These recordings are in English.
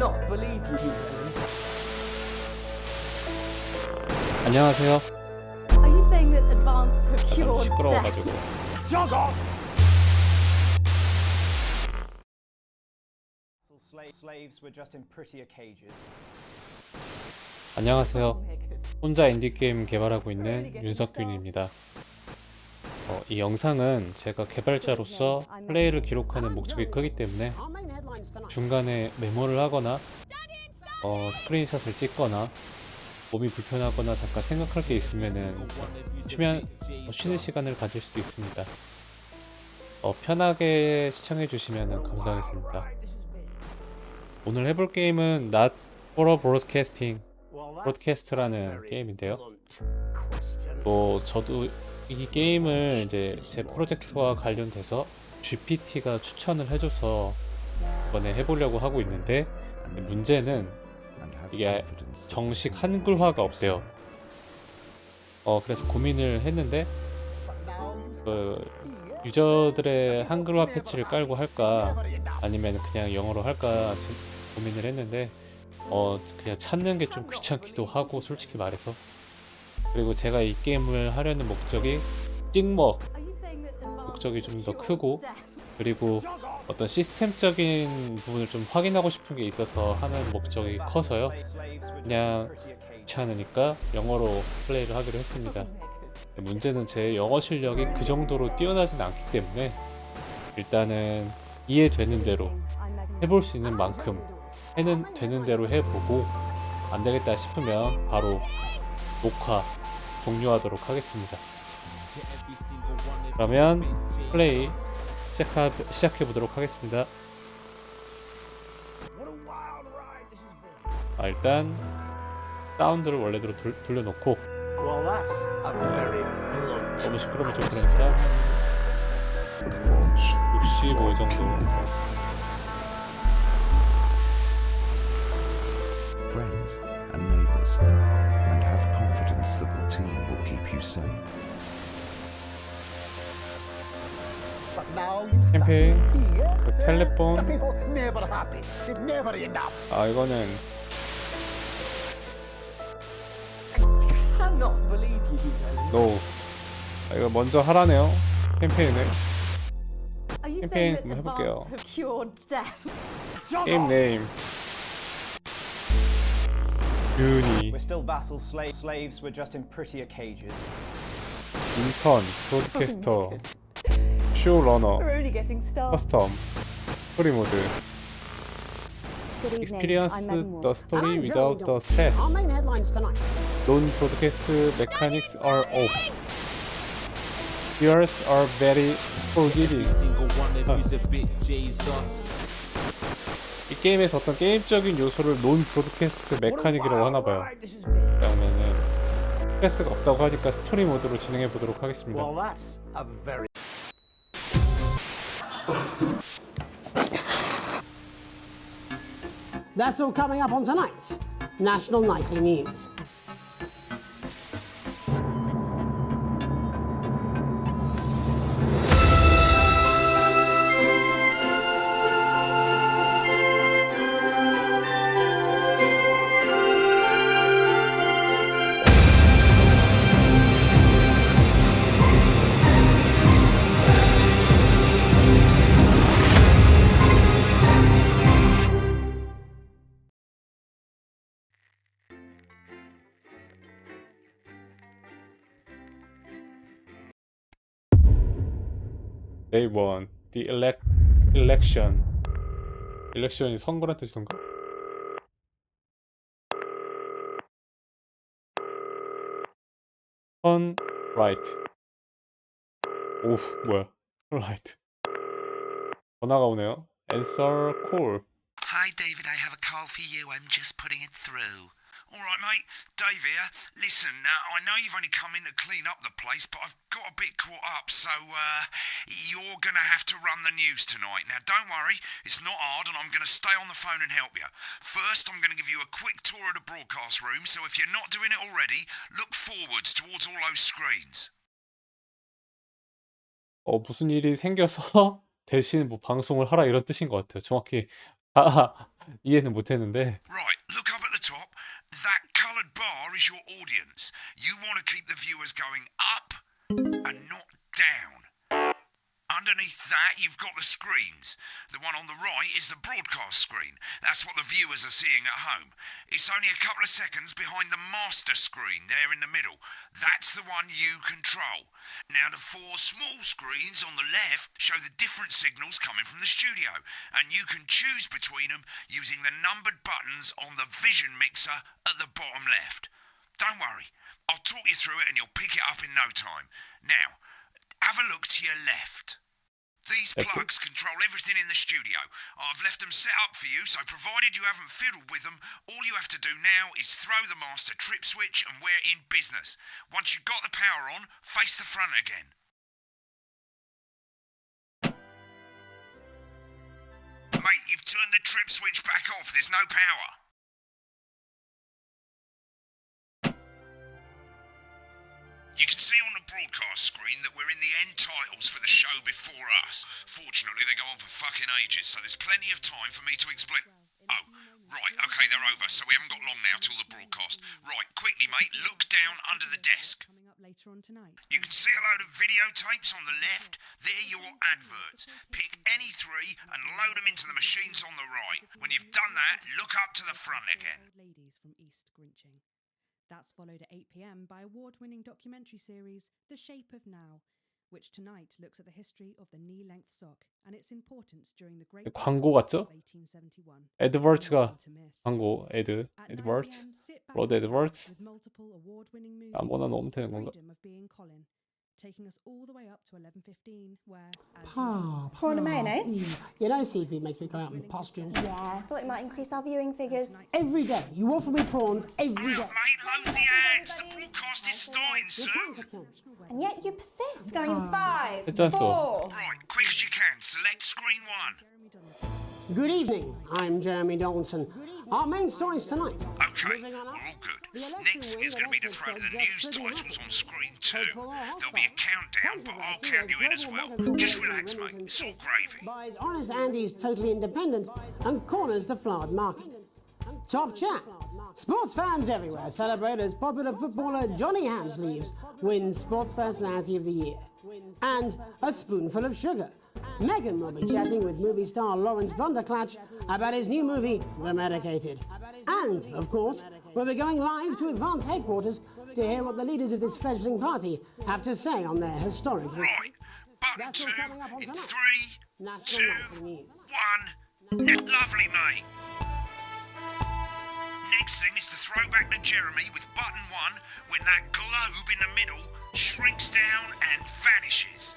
cannot believe you. 안녕하세요. Are you saying that advance have 좀 cured death? 시끄러워가지고. Slaves were just in prettier cages. 안녕하세요. 혼자 인디게임 개발하고 있는 윤석균입니다. 이 영상은 제가 개발자로서 플레이를 기록하는 목적이 크기 때문에 중간에 메모를 하거나 스크린샷을 찍거나 몸이 불편하거나 잠깐 생각할 게 있으면은 쉬는 시간을 가질 수도 있습니다. 편하게 시청해 주시면 감사하겠습니다. 오늘 해볼 게임은 Not for a Broadcasting 브로드캐스트라는 게임인데요. 저도 이 게임을 이제 제 프로젝트와 관련돼서 GPT가 추천을 해줘서 이번에 해보려고 하고 있는데, 문제는 이게 정식 한글화가 없대요. 그래서 고민을 했는데 유저들의 한글화 패치를 깔고 할까 아니면 그냥 영어로 할까 고민을 했는데 그냥 찾는 게 좀 귀찮기도 하고, 솔직히 말해서. 그리고 제가 이 게임을 하려는 목적이 목적이 좀 더 크고, 그리고 어떤 시스템적인 부분을 좀 확인하고 싶은 게 있어서 하는 목적이 커서요. 그냥 귀찮으니까 영어로 플레이를 하기로 했습니다. 문제는 제 영어 실력이 그 정도로 뛰어나진 않기 때문에 일단은 이해되는 대로 해볼 수 있는 만큼 되는 대로 해보고, 안 되겠다 싶으면 바로 녹화 종료하도록 하겠습니다. 그러면 플레이 시작해 보도록 하겠습니다. 일단 사운드를 원래대로 돌려놓고, 너무 시끄러우면 좀 그러니까 65 정도. Friends and neighbours, and have confidence that the team will keep you safe. 캠페인, 텔레폰. 이거는 Cannot believe you. 이거 먼저 하라네요. 캠페인을. Are you 캠페인 saying that 한번 해볼게요. advance have cured death? 게임 네임 유니, We're still vassal slaves were just in prettier cages. 인턴, 브로드캐스터, 쇼러너, We're only getting started. 커스텀, 스토리 모드. Good evening. Experience I'm Megan Wolf. the story without the stress. Our main headlines tonight. Non-broadcast mechanics are off. Viewers are very forgiving. 이 게임에서 어떤 게임적인 요소를 논-브로드캐스트 메카닉이라고 하나봐요. 그러면은 스트레스가 없다고 하니까 스토리 모드로 진행해 보도록 하겠습니다. That's all coming up on tonight's National Nightly News. Day 1, the election. 일렉션이 선거란 뜻인가? Turn right. 뭐야? Turn right. 전화가 오네요. Answer call. Hi, David, I have a call for you. I'm just putting it through. All right, mate. Dave here. Listen, I know you've only come in to clean up the place, but I've got a bit caught up, so you're going to have to run the news tonight. Now, don't worry. It's not hard, and I'm going to stay on the phone and help you. First, I'm going to give you a quick tour of the broadcast room, so if you're not doing it already, look forwards towards all those screens. 무슨 일이 생겨서 대신 뭐 방송을 하라 이런 뜻인 것 같아요. 정확히 이해는 못했는데 Right, look up at the top. That coloured bar is your audience. You want to keep the viewers going up and not down. Underneath that, you've got the screens. The one on the right is the broadcast screen. That's what the viewers are seeing at home. It's only a couple of seconds behind the master screen there in the middle. That's the one you control. Now, the four small screens on the left show the different signals coming from the studio, and you can choose between them using the numbered buttons on the vision mixer at the bottom left. Don't worry, I'll talk you through it and you'll pick it up in no time. Now, have a look to your left. These plugs control everything in the studio. I've left them set up for you, so provided you haven't fiddled with them, all you have to do now is throw the master trip switch and we're in business. Once you've got the power on, face the front again. Mate, you've turned the trip switch back off. There's no power. You can see on the broadcast screen that we're in the end titles for the show before us. Fortunately, they go on for fucking ages, so there's plenty of time for me to explain. Oh, right, okay, they're over, so we haven't got long now till the broadcast. Right, quickly, mate, look down under the desk. You can see a load of videotapes on the left. They're your adverts. Pick any three and load them into the machines on the right. When you've done that, look up to the front again. Ladies from East Grinching. That's followed at 8 p.m. by award-winning documentary series The Shape of Now, which tonight looks at the history of the knee-length sock and its importance during the Great 광고 War 같죠? of 1871. 에드버츠가 Nothing to miss. 광고 At 9 에드버츠 p.m., sit back 로드 and relax 에드버츠 with multiple award-winning movies, 아무나 넣으면 되는 건가? Freedom of Being Colin, taking us all the way up to 11:15, where as Pa, Prawn and mayonnaise? You know, seafood makes me go out in pustules. Yeah, I thought it might increase our viewing figures. Every day, you offer me prawns every Look, day. mate, load the ads. The broadcast is starting soon. And yet you persist, going 5, 했잖소. 4. Right, quick as you can. Select screen one. Good evening, I'm Jeremy Donaldson. Our main stories tonight. Okay, we're all good. Next is going to be the throw to the news titles on screen 2. There'll be a countdown, but I'll count you in as well. Just relax, mate. It's all gravy. Buys Honest Andy's Totally Independent and corners the flowered market. Top chat. Sports fans everywhere celebrate as popular footballer Johnny Hamsleeves wins Sports Personality of the Year. And a spoonful of sugar. Meghan will be chatting with movie star Lawrence Blunderclatch about his new movie, The Medicated. And, of course, we'll be going live to Advance headquarters to hear what the leaders of this fledgling party have to say on their historic history. Right, button That's all 2 coming up on in tonight. 3, National 2, Night News. 1. Lovely, mate. Next thing is to throw back to Jeremy with button 1 when that globe in the middle shrinks down and vanishes.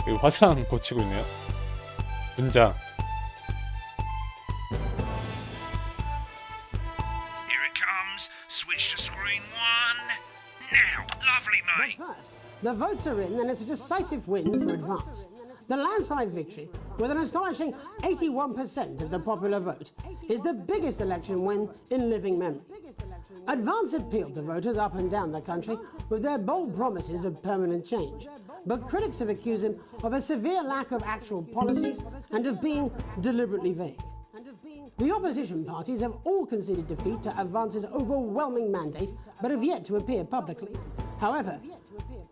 여기 화상 고치고 있네요. 분장. Here it comes. Switch to screen 1. Now, lovely, mate. But first, the votes are in and it's a decisive win for Advance. The landslide victory, with an astonishing 81% of the popular vote, is the biggest election win in living memory. Advance appealed to voters up and down the country with their bold promises of permanent change. But critics have accused him of a severe lack of actual policies and of being deliberately vague. The opposition parties have all conceded defeat to Advance's overwhelming mandate, but have yet to appear publicly. However,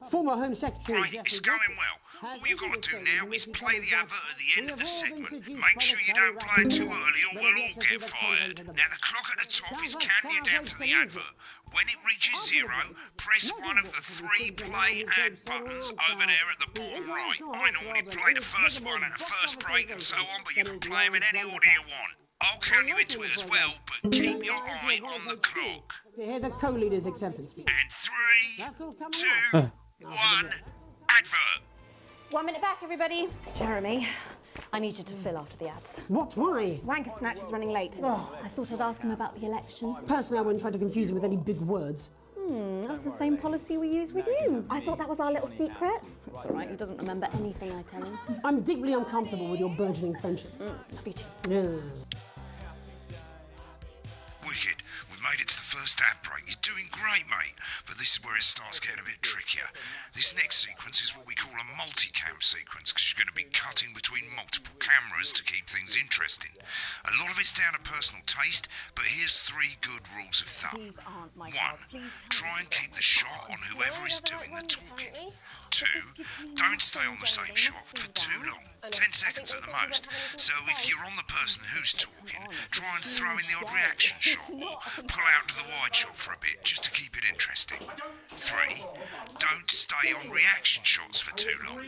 former Home Secretary Right, it's Jeffrey going well. All you've got to do now is play the advert at the end of the segment. Make sure you don't play it too early or we'll all get fired. Now the clock at the top is counting you down to the advert. When it reaches 0, press one of the 3 play ad buttons over there at the bottom right. I normally play the first one at the first break and so on, but you can play them in any order you want. I'll count you into it as well, but keep your eye on the clock. to hear the co-leader's acceptance speech. And 3, That's all coming 2, up. 1, advert. 1 minute back, everybody. Jeremy, I need you to fill after the ads. What? Why? Wanker Snatch is running late. I thought I'd ask him about the election. Personally, I wouldn't try to confuse him with any big words. That's the same policy we use with you. I thought that was our little secret. It's all right, he doesn't remember anything I tell him. I'm deeply uncomfortable with your burgeoning friendship. Me too. No. Wicked. We made it to the first ad break. You're doing great, mate. But this is where it starts getting a bit trickier. This next sequence is what we call a multi-cam sequence, because you're going to be cutting between multiple cameras to keep things interesting. A lot of it's down to personal taste, but here's 3 good rules of thumb. These aren't my 1. cards. Please tell Try me. and keep the shot on whoever is doing the talking. 2. Don't stay on the same shot for too long, 10 seconds at the most. So if you're on the person who's talking, try and throw in the odd reaction shot or pull out to the wide shot for a bit just to keep it interesting. 3. Don't stay on reaction shots for too long.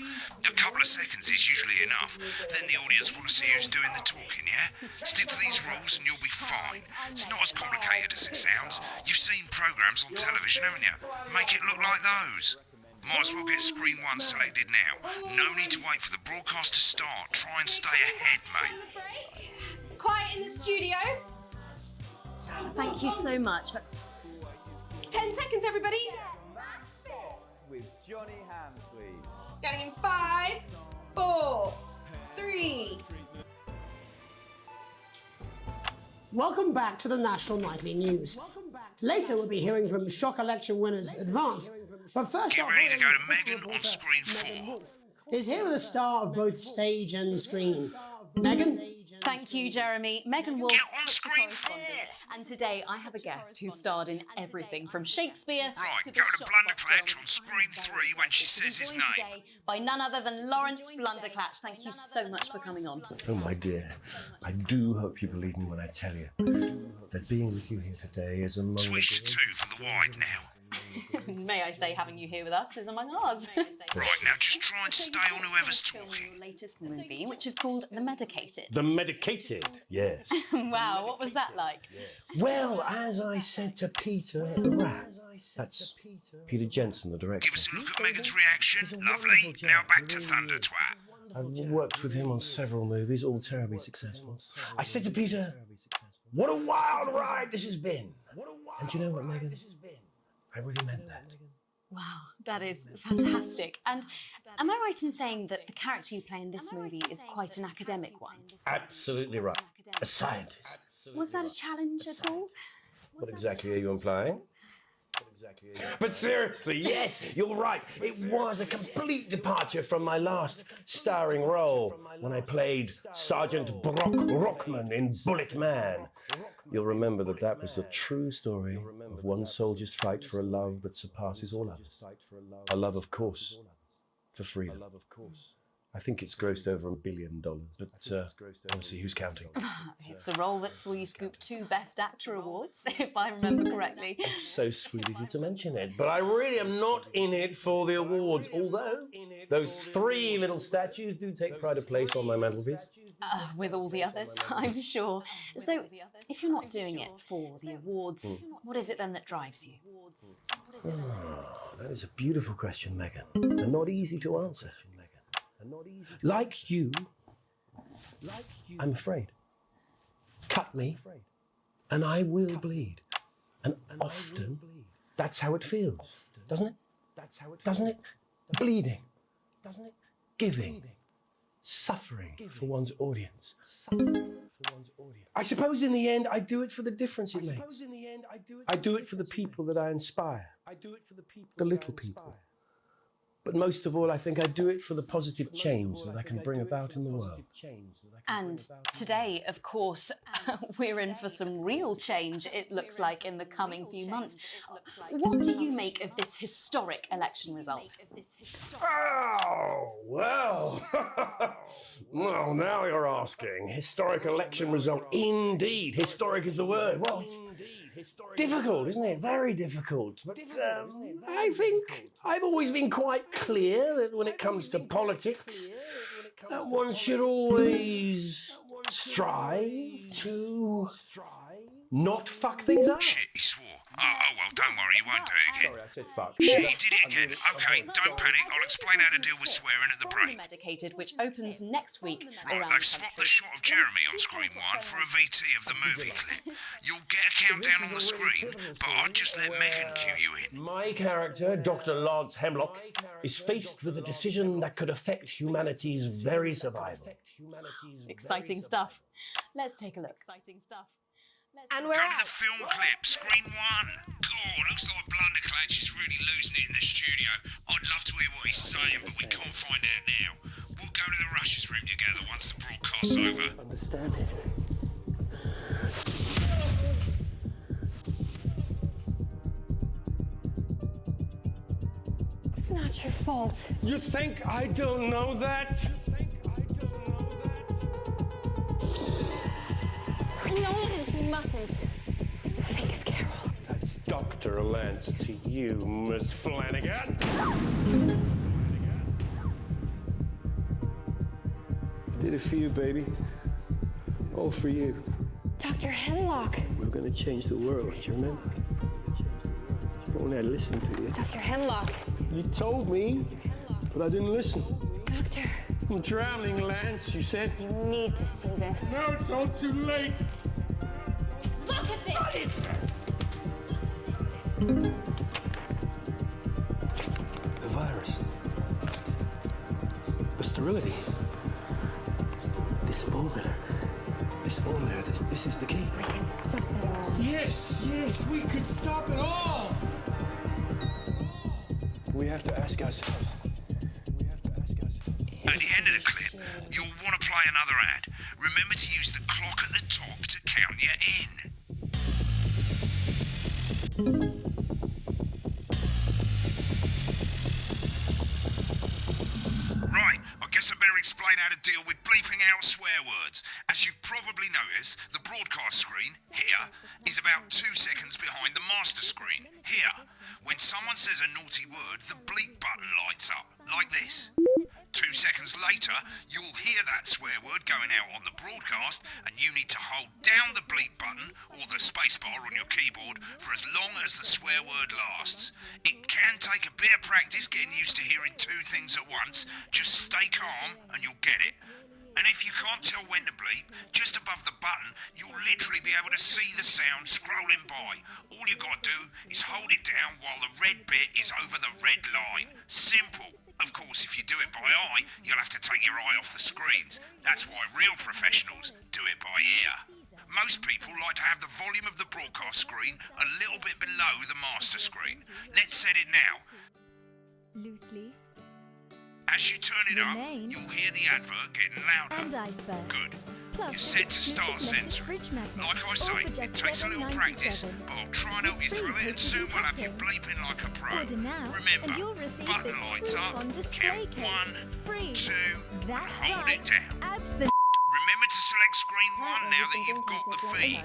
A couple of seconds is usually enough. Then the audience want to see who's doing the talking, yeah? Stick to these rules and you'll be fine. It's not as complicated as it sounds. You've seen programmes on television, haven't you? Make it look like those. Might as well get screen 1 selected now. No need to wait for the broadcast to start. Try and stay ahead, mate. Quiet in the studio. Thank you so much. 10 seconds, everybody. With Johnny Hamsleigh. Going in 5, 4, 3. Welcome back to the National Nightly News. Later, we'll be hearing from shock election winners Advance. But first, Get ready to go to Megan on screen 4. is here with a star of both stage and screen. Megan? Thank you, Jeremy. Megan Wolf. Get on screen 4. And today I have a guest who starred in everything from Shakespeare Right, to the go to Shopbox Blunderclatch films. on screen 3 when she says his Joined name. today by none other than Lawrence Blunderclatch. Thank you so much for coming on. Oh, my dear, I do hope you believe me when I tell you that being with you here today is among Switch the to 2 for the wide now. May I say, having you here with us is among ours. Right, now just try and stay on whoever's Your talking. latest movie, which is called The Medicated. The medicated, yes. Wow, what was that like? Well, as I said to Peter at the Rat, that's Peter Jensen, the director. Give us a look at Megan's reaction. Lovely. Now back to Thunder Twat. I've worked with him on several movies, all terribly successful. I said to Peter, what a wild ride this has been. And do you know what, Megan? I really meant that. Wow, that is fantastic. And am I right in saying that the character you play in this movie is quite an academic one? Absolutely right. A scientist. Was that a challenge at all? What exactly are you implying? But seriously, yes, you're right. It was a complete departure from my last starring role when I played Sergeant Brock Rockman in Bullet Man. You'll remember that that was the true story of one soldier's fight for a love that surpasses all others. A love, of course, for freedom. I think it's grossed over $1 billion, but we'll see who's counting. It's a role that saw you scoop 2 Best Actor awards, if I remember correctly. It's so sweet of you to mention it, but I really am not in it for the awards, although those 3 little statues do take pride of place on my mantelpiece. With all the others, I'm sure. So, if you're not doing it for the awards, what is it then that drives you? That is a beautiful question, Megan, and not easy to answer. Like you, I'm afraid. Cut me, and I will bleed. And often, that's how it feels, doesn't it? Doesn't it? Bleeding, doesn't it? Giving, suffering for one's audience. I suppose in the end, I do it for the difference it makes. I do it for the people that I inspire, the little people. But most of all, I think I do it for the positive change that I can bring about in the world. And today, of course, we're in for some real change, it looks like, in the coming few months. What do you make of this historic election result? Oh, well. Well, now you're asking. Historic election result. Indeed. Historic is the word. Well, it's difficult, isn't it? Very difficult. But I think I've always been quite clear that when it comes to politics, one should always strive to not fuck things up. Shit, he swore. Oh, well, don't worry, he won't do it again. Sorry, I said fuck. Shit, he did it again. Okay, don't panic. I'll explain how to deal with swearing at the break. Medicated, which opens next week. Right, around they've swapped the shot of Jeremy on screen 1 for a VT of the movie clip. You'll get a countdown on the screen, but I'd just let Megan cue you in. My character, Dr. Lance Hemlock, is faced with a decision that could affect humanity's very survival. Exciting stuff. Let's take a look. Exciting stuff. And we're Go to out. the film clip, screen 1. God, looks like Blunderclatch is really losing it in the studio. I'd love to hear what he's saying, but we can't find out now. We'll go to the Russia's room together once the broadcast's over. Understand it. It's not your fault. You think I don't know that? Nolans mustn't think of Carol. That's Dr. Lance to you, Miss Flanagan. I did it for you, baby. All for you. Dr. Hemlock. We're gonna change the world, do you remember? I won't ever listen to you. Dr. Hemlock. You told me, but I didn't listen. Doctor. I'm drowning, Lance, you said. You need to see this. Now it's all too late. Look at this! The virus. The sterility. This formula. This is the key. We could stop it all. Yes, we could stop it all. We have to ask ourselves. At the end of the clip, you'll want to play another ad. Remember to use the clock at the top to count you in. Right, I guess I better explain how to deal with bleeping out swear words. As you've probably noticed, the broadcast screen, here, is about 2 seconds behind the master screen, here. When someone says a naughty word, the bleep button lights up, like this. 2 seconds later, you'll hear that swear word going out on the broadcast, and you need to hold down the bleep button or the spacebar on your keyboard for as long as the swear word lasts. It can take a bit of practice getting used to hearing 2 things at once. Just stay calm and you'll get it. And if you can't tell when to bleep, just above the button, you'll literally be able to see the sound scrolling by. All you got to do is hold it down while the red bit is over the red line. Simple. Of course, if you do it by eye, you'll have to take your eye off the screens. That's why real professionals do it by ear. Most people like to have the volume of the broadcast screen a little bit below the master screen. Let's set it now. Loose leaf. As you turn it up, Remain. you'll hear the advert getting louder. And iceberg. Good. Plus, You're set to start magnetic censoring. fridge magnet. Like I All say, for just it takes a little practice, $7.97. but I'll try and help you through it, and soon we'll have you bleeping like a pro. Order now, Remember, and you'll receive button this lights proof up, on display count case. 1, Free. 2, and That's hold right. it down. Absolutely. Remember to select screen 1 now that you've got the feed.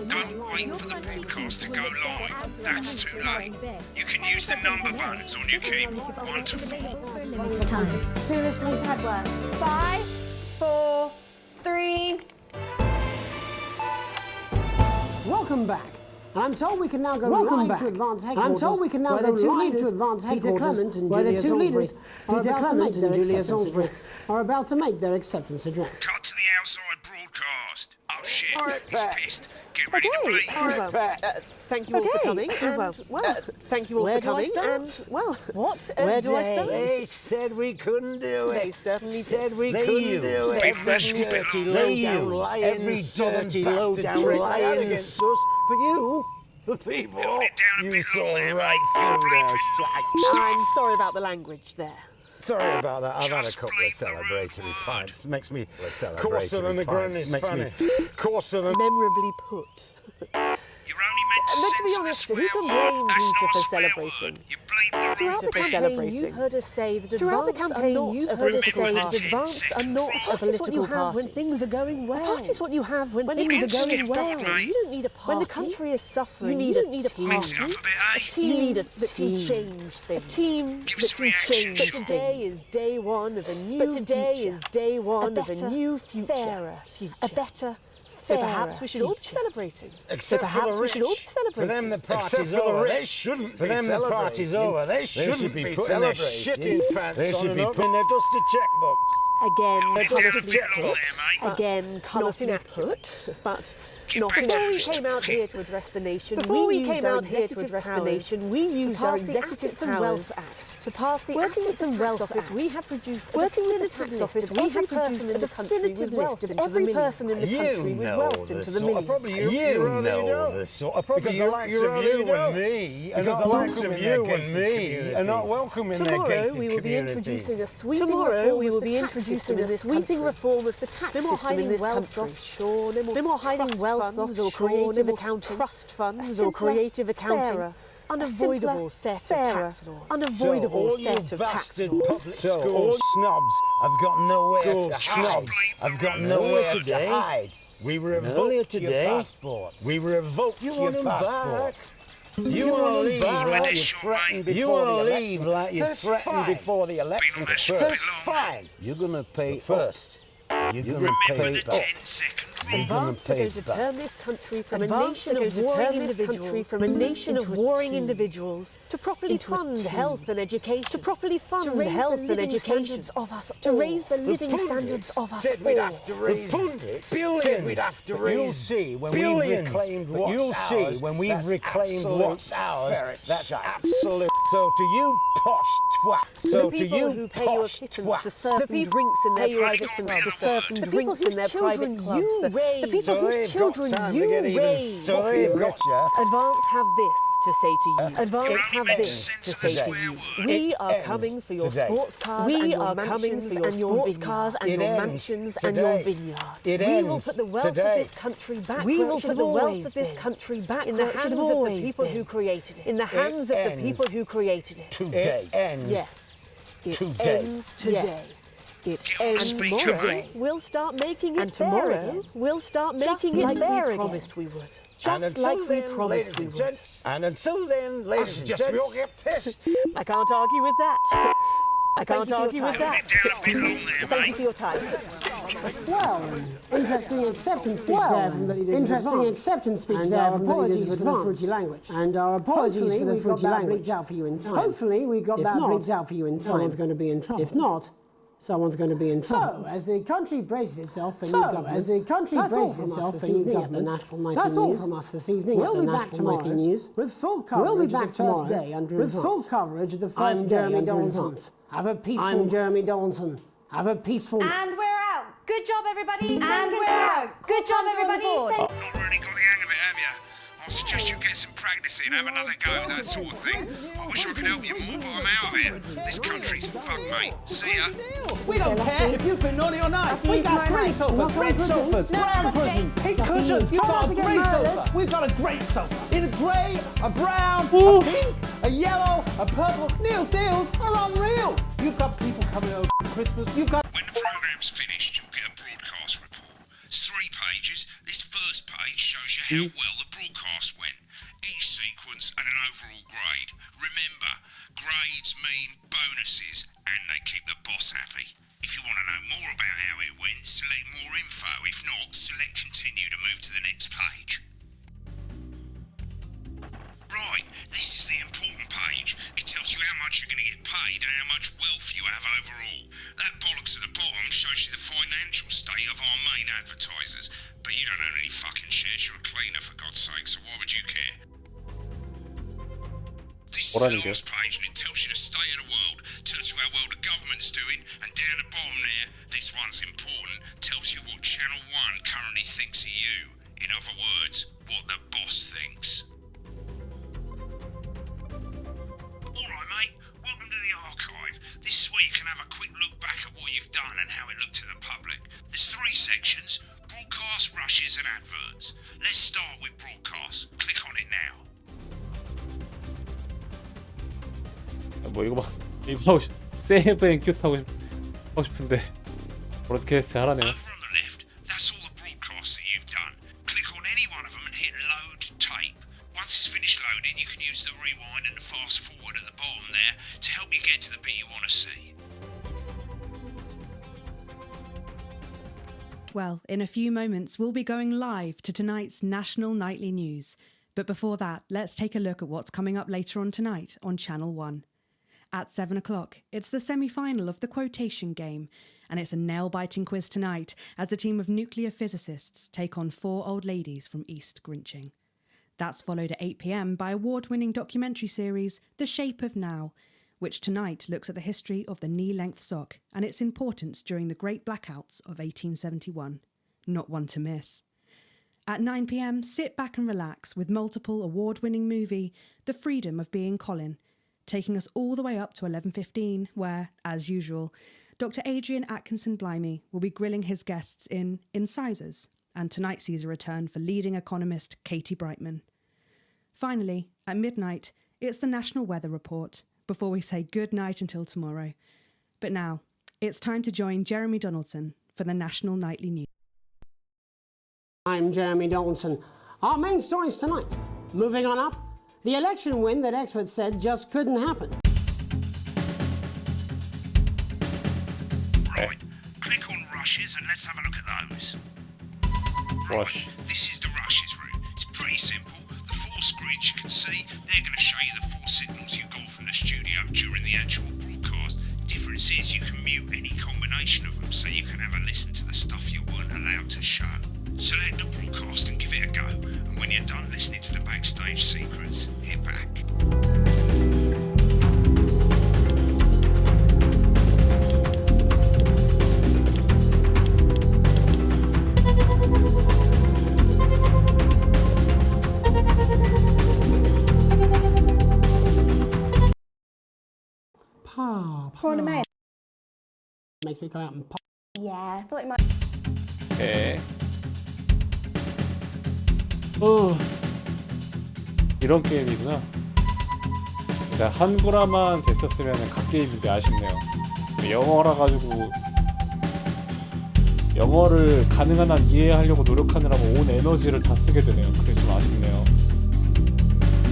Don't wait for the broadcast to go live. That's too late. You can use the number buttons on your keyboard, 1 to 4. For a limited time. Seriously, bad work. 5, 4, 3. Welcome back. And I'm told we can now go live to advance headquarters. I'm told we can now go live to advance headquarters. Peter Clement and Julia Salisbury. Peter Clement and Julia Salisbury are about to make their acceptance address. Cut to the outside broadcast. Oh shit, he's pissed. Get ready to bleep. Thank you all for coming. And, thank you all for coming. And, what? Where do I start? They said we couldn't do it. They certainly said we They couldn't used do it. every dirty, They low-down lying, every southern dirty, bastard low-down trick they had lying against sus. But you, the people, Hold it down a you bit saw longer there, right mate. You're through their bleeping normal shite. stuff. I'm sorry about the language there. Sorry about that. I've had a Just couple of bleep the rude celebratory word. pints. Makes me Coarser than the ground is funny. Coarser than... Memorably put. You're only meant to Let's be censor the honest, swear who can word. blame That's Rita not a for swear celebrating? word. You bleep the Throughout rude the word. campaign, you've heard us say that advance are going well. A party is what you have when things are going well. You don't need a party. When the country is suffering, you don't need a party. Mix it up a bit, eh? You need a that can change things. A team Give that us a can reaction change shot. things. Today is day one of a new fairer future. A better. So perhaps we should all be celebrating. Except for the rich. For them the party's over. They shouldn't be celebrating. For them the party's over. They shouldn't be putting their shitting pants on. They should be putting their dusty checkbooks. Again, Hold it down a colourfully bit longer there, mate. Again, colourfully put, but Before we came out here to address the nation, we used our executive powers and Wealth Act to pass the Assets and Wealth Office. We have produced working with the tax office. We have produced a definitive list of every person in the country with wealth into the millions. You know the sort of problem. Because the likes of you and me, and the likes of you and me, are not welcome in their gated community. Tomorrow we will be introducing a sweeping reform of the tax system in this country. No more hiding wealth funds or creative accounting, trust funds or creative accounting. Unavoidable set of tax laws. Unavoidable set of tax laws. So all snobs have got nowhere to hide. I've got nowhere to hide. We revoke your passports. We revoke your passports. You want to leave like you threatened before the election. That's before the election. That's fine. You're going to pay first. You're going to pay back. Advance are going to turn this country from a nation of warring individuals, from a nation of warring individuals, to properly fund health and education, to properly fund health and education of us all, to raise the living standards of us all. We'd have to raise billions. We'd have to raise. You'll see when we've reclaimed what's ours. That's absolute. So to you posh twats. So to you posh twats. To serve them drinks in their private clubs. To serve them drinks in their private clubs. The people whose children you raise. So they've got you. Advance have this to say to you. Advance have this to say to you. We are coming for your sports cars and your mansions and your sports and your mansions and your vineyards. We will put the wealth of this country back. We will put the wealth of this country back in the hands of the people who created it. In the hands of the people who created it. Today. Yes. It ends today. It ends tomorrow. We'll start making it fair again. We'll start making it fair again. Promised we would. Just like we promised we would. And until then, ladies and gents, we all get pissed. I can't argue with that. I can't argue with that. Thank you for your time. Well, interesting acceptance speech there from the leaders interesting acceptance speech there from the leaders of the fruity language. And our apologies for the fruity language. Out for you in time. Hopefully we got that bleeped out for you in time. Someone's going to be in trouble. If not, someone's going to be in trouble. So, as the country braces itself for new government, as the country braces itself for new government, that's all from us this evening. We'll be back tomorrow news with full coverage of the first day under advance. With full coverage of the first day under advance. Have a peaceful. I'm Jeremy Donaldson. Have a peaceful. And we're out. Good job, everybody. And we're out. Good job, everybody. Not really got the hang of it, have you? I suggest you get some practice in, have another go, that sort of thing. I wish I could help you more, but I'm out of here. This country's fucked, mate. See ya. We don't care if you've been naughty or nice. We've got grey sofas, red sofas, brown cushions, pink cushions. You've got a grey sofa. We've got a great sofa. In a grey, a brown, a pink, a yellow, a purple. Neil's deals are unreal. You've got people coming over for Christmas. You've got... When the programme's finished, you'll get a broadcast report. It's 3 pages. This first page shows you how well the broadcast went. Each sequence and an overall grade. Remember, grades mean bonuses, and they keep the boss happy. If you want to know more about how it went, select more info. If not, select continue to move to the next page. Right, this is the important page. It tells you how much you're going to get paid and how much wealth you have overall. That bollocks at the bottom shows you the financial state of our main advertisers. But you don't own any fucking shares, you're a cleaner for God's sake, so why would you care? This is the last page and it tells you the state of the world, tells you how well the government's doing, and down the bottom there, this one's important, tells you what Channel 1 currently thinks of you. In other words, what the boss thinks. Alright mate, welcome to the archive. This is where you can have a quick look back at what you've done and how it looked to the public. There's 3 sections: broadcast, rushes and adverts. Let's start with broadcast. Click on it now. 뭐 이거 막 하고 싶 세이브 앤 큐트 하고 싶은데 브로드캐스트 하라네요. Over on the left, that's all the broadcasts that you've done. Click on any one of them and hit load tape. Once it's finished loading, you can use the rewind and the fast forward at the bottom there to help you get to the bit you want to see. Well, in a few moments, we'll be going live to tonight's National Nightly News. But before that, let's take a look at what's coming up later on tonight on Channel 1. At 7 o'clock, it's the semi-final of the quotation game, and it's a nail-biting quiz tonight as a team of nuclear physicists take on 4 old ladies from East Grinching. That's followed at 8 p.m. by award-winning documentary series The Shape of Now, which tonight looks at the history of the knee-length sock and its importance during the Great Blackouts of 1871. Not one to miss. At 9 p.m, sit back and relax with multiple award-winning movie The Freedom of Being Colin, taking us all the way up to 11:15, where, as usual, Dr. Adrian Atkinson-Blimey will be grilling his guests in Incisors, and tonight sees a return for leading economist Katie Brightman. Finally, at midnight, it's the National Weather Report, before we say good night until tomorrow. But now, it's time to join Jeremy Donaldson for the National Nightly News. I'm Jeremy Donaldson. Our main stories tonight. Moving on up, the election win that experts said just couldn't happen. Right, click on rushes and let's have a look at those. Right, this is the rushes route. It's pretty simple. The 4 screens you can see, they're going to show you the 4 signals you got from the studio during the actual broadcast. Difference is you can mute any combination of them, so you can have a listen to the stuff you weren't allowed to show. Select the broadcast and give it a go, and when you're done listening to the backstage secrets, hit back. Pour them in. Makes me come out and pop. Yeah, I thought it might. 오케이. 이런 게임이구나. 진짜 한글화만 됐었으면 갓게임인데 아쉽네요. 영어라 가지고 영어를 가능한 한 이해하려고 노력하느라고 온 에너지를 다 쓰게 되네요. 그게 좀 아쉽네요.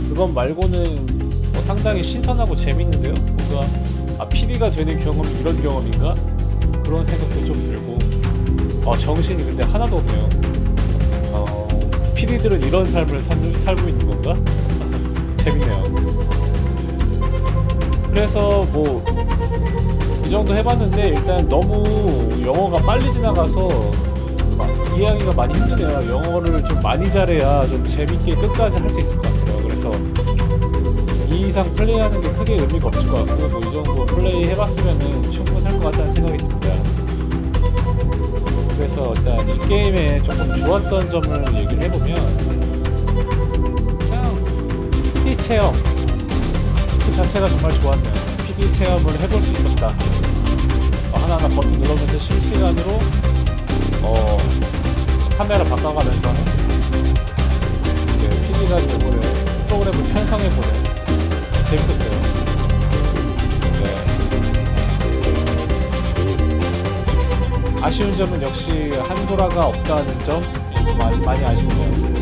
그건 말고는 상당히 신선하고 재밌는데요. 뭔가 PD가 되는 경험이 이런 경험인가? 그런 생각도 좀 들고 정신이 근데 하나도 없네요. PD들은 이런 삶을 살고 있는 건가? 재밌네요. 그래서 뭐 이 정도 해봤는데 일단 너무 영어가 빨리 지나가서 이해하기가 많이 힘드네요. 영어를 좀 많이 잘해야 좀 재밌게 끝까지 할 수 있을 것 같아요. 그래서 이 이상 플레이하는 게 크게 의미가 없을 것 같고 뭐 이 정도 플레이 해봤으면 충분할 것 같다는 생각이 듭니다. 그래서 일단 이 게임에 조금 좋았던 점을 얘기를 해보면 그냥 PD 체험 그 자체가 정말 좋았네요. PD 체험을 해볼 수 있었다. 하나하나 버튼 누르면서 실시간으로 카메라 바꿔가면서 PD가 되보는 프로그램을 편성해보는 재밌었어요. 아쉬운 점은 역시 한글화가 없다는 점 좀 많이 아쉽네요.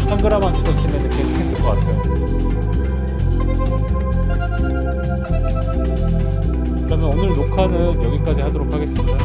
한글화만 있었으면 계속 했을 것 같아요. 그러면 오늘 녹화는 여기까지 하도록 하겠습니다.